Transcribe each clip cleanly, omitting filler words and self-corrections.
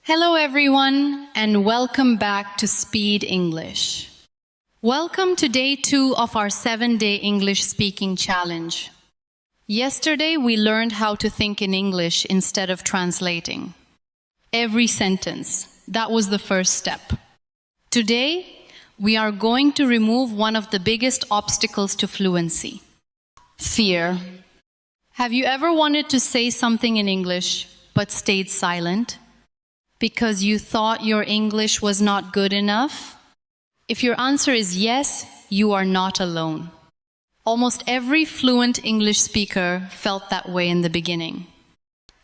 Hello everyone, and welcome back to Speed English. Welcome to day 2 of our 7-day English speaking challenge. Yesterday we learned how to think in English instead of translating. Every sentence, that was the first step. Today, we are going to remove one of the biggest obstacles to fluency: fear. Have you ever wanted to say something in English but stayed silent because you thought your English was not good enough? If your answer is yes, you are not alone. Almost every fluent English speaker felt that way in the beginning.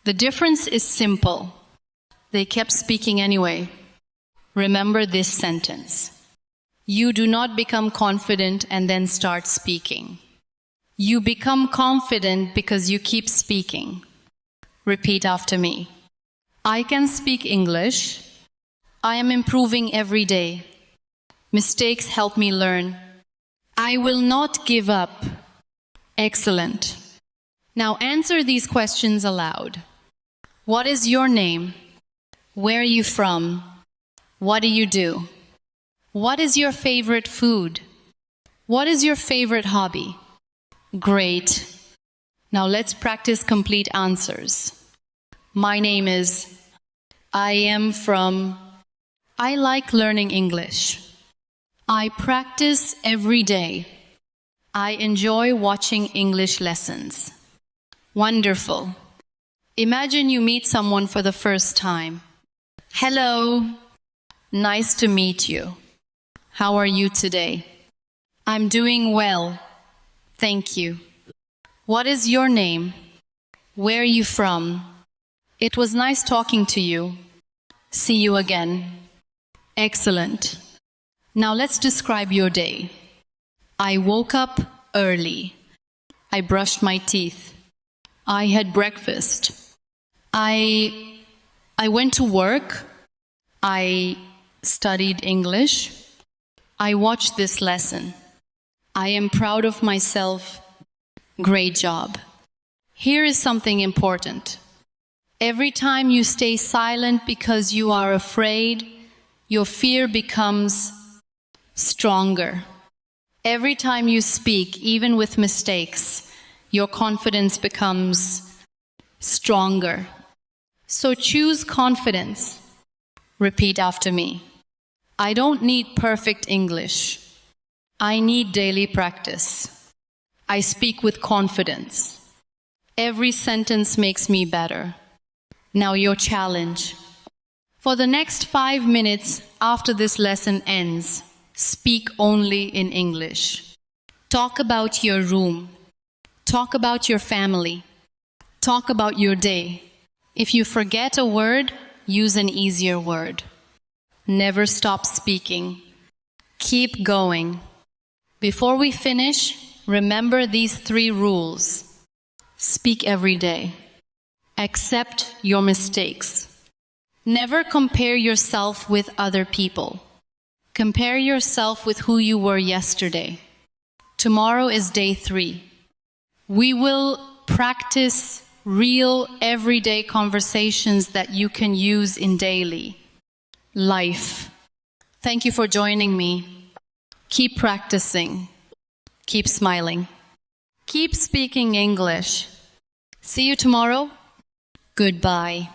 The difference is simple. They kept speaking anyway. Remember this sentence. You do not become confident and then start speaking. You become confident because you keep speaking. Repeat after me. I can speak English. I am improving every day. Mistakes help me learn. I will not give up. Excellent. Now answer these questions aloud. What is your name? Where are you from? What do you do? What is your favorite food? What is your favorite hobby? Great. Now let's practice complete answers. My name is. I am from. I like learning English. I practice every day. I enjoy watching English lessons. Wonderful. Imagine you meet someone for the first time. Hello. Nice to meet you. How are you today? I'm doing well. Thank you. What is your name? Where are you from? It was nice talking to you. See you again. Excellent. Now let's describe your day. I woke up early. I brushed my teeth. I had breakfast. I went to work. I studied English. I watched this lesson. I am proud of myself. Great job. Here is something important. Every time you stay silent because you are afraid, your fear becomes stronger. Every time you speak, even with mistakes, your confidence becomes stronger. So choose confidence. Repeat after me. I don't need perfect English. I need daily practice. I speak with confidence. Every sentence makes me better. Now your challenge. For the next 5 minutes after this lesson ends, speak only in English. Talk about your room. Talk about your family. Talk about your day. If you forget a word, use an easier word. Never stop speaking. Keep going. Before we finish, remember these 3 rules. Speak every day. Accept your mistakes. Never compare yourself with other people. Compare yourself with who you were yesterday. Tomorrow is day 3. We will practice real, everyday conversations that you can use in daily life. Thank you for joining me. Keep practicing. Keep smiling. Keep speaking English. See you tomorrow. Goodbye.